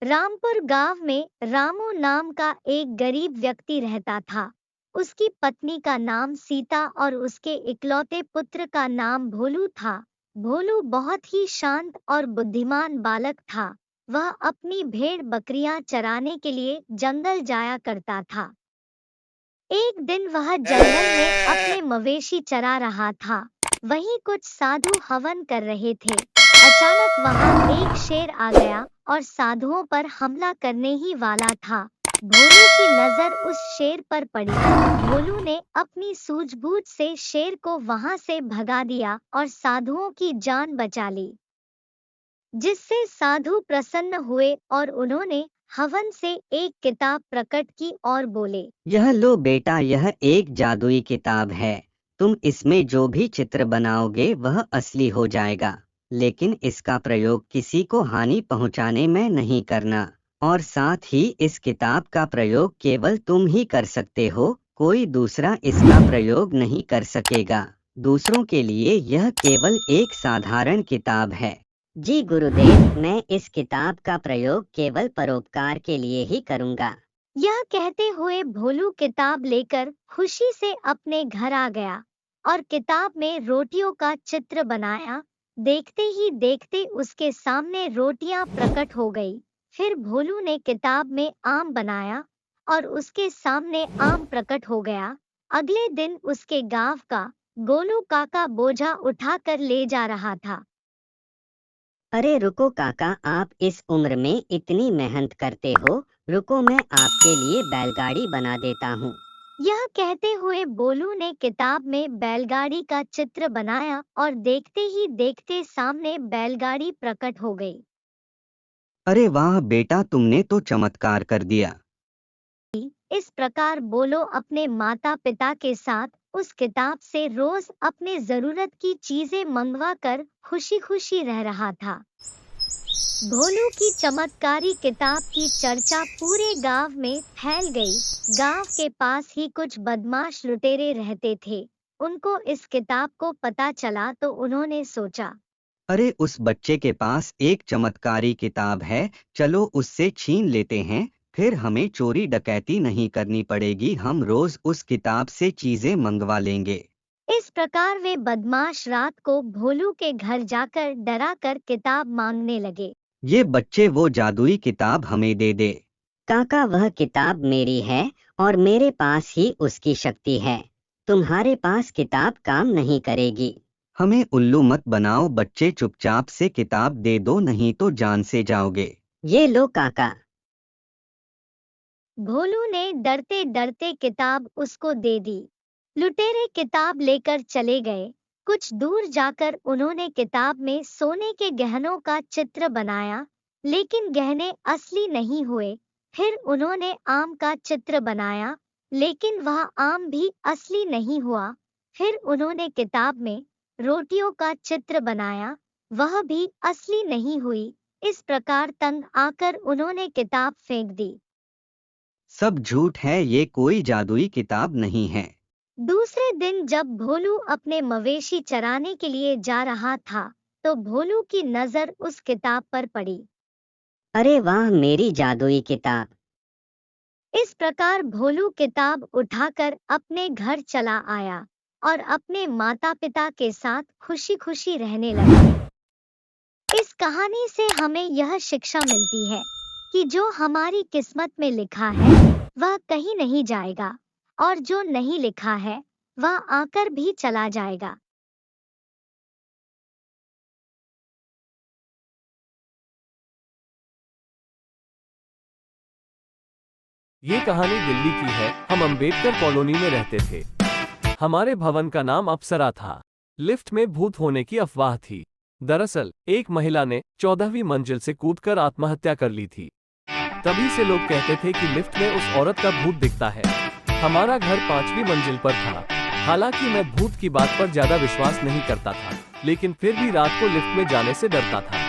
रामपुर गांव में रामू नाम का एक गरीब व्यक्ति रहता था। उसकी पत्नी का नाम सीता और उसके इकलौते पुत्र का नाम भोलू था। भोलू बहुत ही शांत और बुद्धिमान बालक था। वह अपनी भेड़ बकरियां चराने के लिए जंगल जाया करता था। एक दिन वह जंगल में अपने मवेशी चरा रहा था। वहीं कुछ साधु हवन कर रहे थे। अचानक वहां एक शेर आ गया और साधुओं पर हमला करने ही वाला था। भोलू की नजर उस शेर पर पड़ी। भोलू ने अपनी सूझबूझ से शेर को वहां से भगा दिया और साधुओं की जान बचा ली, जिससे साधु प्रसन्न हुए और उन्होंने हवन से एक किताब प्रकट की और बोले, यह लो बेटा, यह एक जादुई किताब है। तुम इसमें जो भी चित्र बनाओगे वह असली हो जाएगा, लेकिन इसका प्रयोग किसी को हानि पहुंचाने में नहीं करना। और साथ ही इस किताब का प्रयोग केवल तुम ही कर सकते हो, कोई दूसरा इसका प्रयोग नहीं कर सकेगा। दूसरों के लिए यह केवल एक साधारण किताब है। जी गुरुदेव, मैं इस किताब का प्रयोग केवल परोपकार के लिए ही करूँगा। यह कहते हुए भोलू किताब लेकर खुशी से अपने घर आ गया और किताब में रोटियों का चित्र बनाया। देखते ही देखते उसके सामने रोटियां प्रकट हो गई। फिर भोलू ने किताब में आम बनाया और उसके सामने आम प्रकट हो गया। अगले दिन उसके गांव का गोलू काका बोझा उठाकर ले जा रहा था। अरे रुको काका, आप इस उम्र में इतनी मेहनत करते हो, रुको मैं आपके लिए बैलगाड़ी बना देता हूँ। यह कहते हुए बोलू ने किताब में बैलगाड़ी का चित्र बनाया और देखते ही देखते सामने बैलगाड़ी प्रकट हो गई। अरे वाह बेटा, तुमने तो चमत्कार कर दिया। इस प्रकार बोलो अपने माता पिता के साथ उस किताब से रोज अपने जरूरत की चीजें मंगवा कर खुशी खुशी रह रहा था। भोलू की चमत्कारी किताब की चर्चा पूरे गांव में फैल गई। गांव के पास ही कुछ बदमाश लुटेरे रहते थे। उनको इस किताब को पता चला तो उन्होंने सोचा, अरे उस बच्चे के पास एक चमत्कारी किताब है, चलो उससे छीन लेते हैं, फिर हमें चोरी डकैती नहीं करनी पड़ेगी, हम रोज उस किताब से चीजें मंगवा लेंगे। इस प्रकार वे बदमाश रात को भोलू के घर जाकर डरा कर किताब मांगने लगे। ये बच्चे वो जादुई किताब हमें दे दे। काका, वह किताब मेरी है और मेरे पास ही उसकी शक्ति है। तुम्हारे पास किताब काम नहीं करेगी। हमें उल्लू मत बनाओ बच्चे, चुपचाप से किताब दे दो, नहीं तो जान से जाओगे। ये लो काका। भोलू ने डरते डरते किताब उसको दे दी। लुटेरे किताब लेकर चले गए। कुछ दूर जाकर उन्होंने किताब में सोने के गहनों का चित्र बनाया, लेकिन गहने असली नहीं हुए। फिर उन्होंने आम का चित्र बनाया, लेकिन वह आम भी असली नहीं हुआ। फिर उन्होंने किताब में रोटियों का चित्र बनाया, वह भी असली नहीं हुई। इस प्रकार तंग आकर उन्होंने किताब फेंक दी। सब झूठ है, ये कोई जादुई किताब नहीं है। दूसरे दिन जब भोलू अपने मवेशी चराने के लिए जा रहा था, तो भोलू की नजर उस किताब पर पड़ी। अरे वाह, मेरी जादुई किताब। इस प्रकार भोलू किताब उठाकर अपने घर चला आया और अपने माता पिता के साथ खुशी खुशी रहने लगा। इस कहानी से हमें यह शिक्षा मिलती है कि जो हमारी किस्मत में लिखा है वह कहीं नहीं जाएगा, और जो नहीं लिखा है वह आकर भी चला जाएगा। ये कहानी दिल्ली की है। हम अंबेडकर कॉलोनी में रहते थे। हमारे भवन का नाम अप्सरा था। लिफ्ट में भूत होने की अफवाह थी। दरअसल एक महिला ने 14वीं मंजिल से कूदकर आत्महत्या कर ली थी। तभी से लोग कहते थे कि लिफ्ट में उस औरत का भूत दिखता है। हमारा घर 5वीं मंजिल पर था। हालांकि मैं भूत की बात पर ज्यादा विश्वास नहीं करता था, लेकिन फिर भी रात को लिफ्ट में जाने से डरता था।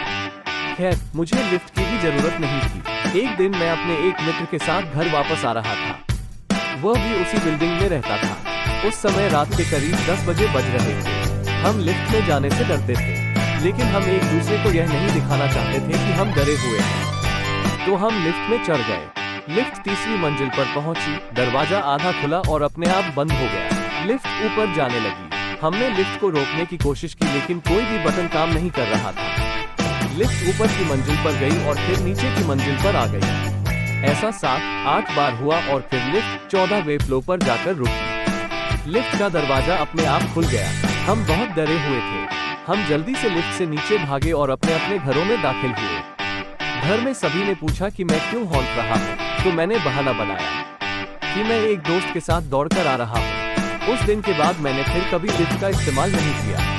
खैर, मुझे लिफ्ट की भी जरूरत नहीं थी। एक दिन मैं अपने एक मित्र के साथ घर वापस आ रहा था। वह भी उसी बिल्डिंग में रहता था। उस समय रात के करीब 10 बजे बज रहे थे। हम लिफ्ट में जाने से डरते थे, लेकिन हम एक दूसरे को यह नहीं दिखाना चाहते थे कि हम डरे हुए हैं। तो हम लिफ्ट में चढ़ गए। लिफ्ट तीसरी मंजिल पर पहुंची, दरवाजा आधा खुला और अपने आप बंद हो गया। लिफ्ट ऊपर जाने लगी। हमने लिफ्ट को रोकने की कोशिश की लेकिन कोई भी बटन काम नहीं कर रहा था। लिफ्ट ऊपर की मंजिल पर गई और फिर नीचे की मंजिल पर आ गई। ऐसा 7-8 बार हुआ और फिर लिफ्ट 14वें फ्लोर पर जाकर रुकी। लिफ्ट का दरवाजा अपने आप खुल गया। हम बहुत डरे हुए थे। हम जल्दी से लिफ्ट से नीचे भागे और अपने अपने घरों में दाखिल हुए। घर में सभी ने पूछा कि मैं क्यों हॉन्ट रहा हूँ, तो मैंने बहाना बनाया कि मैं एक दोस्त के साथ दौड़कर आ रहा हूँ। उस दिन के बाद मैंने फिर कभी लिफ्ट का इस्तेमाल नहीं किया।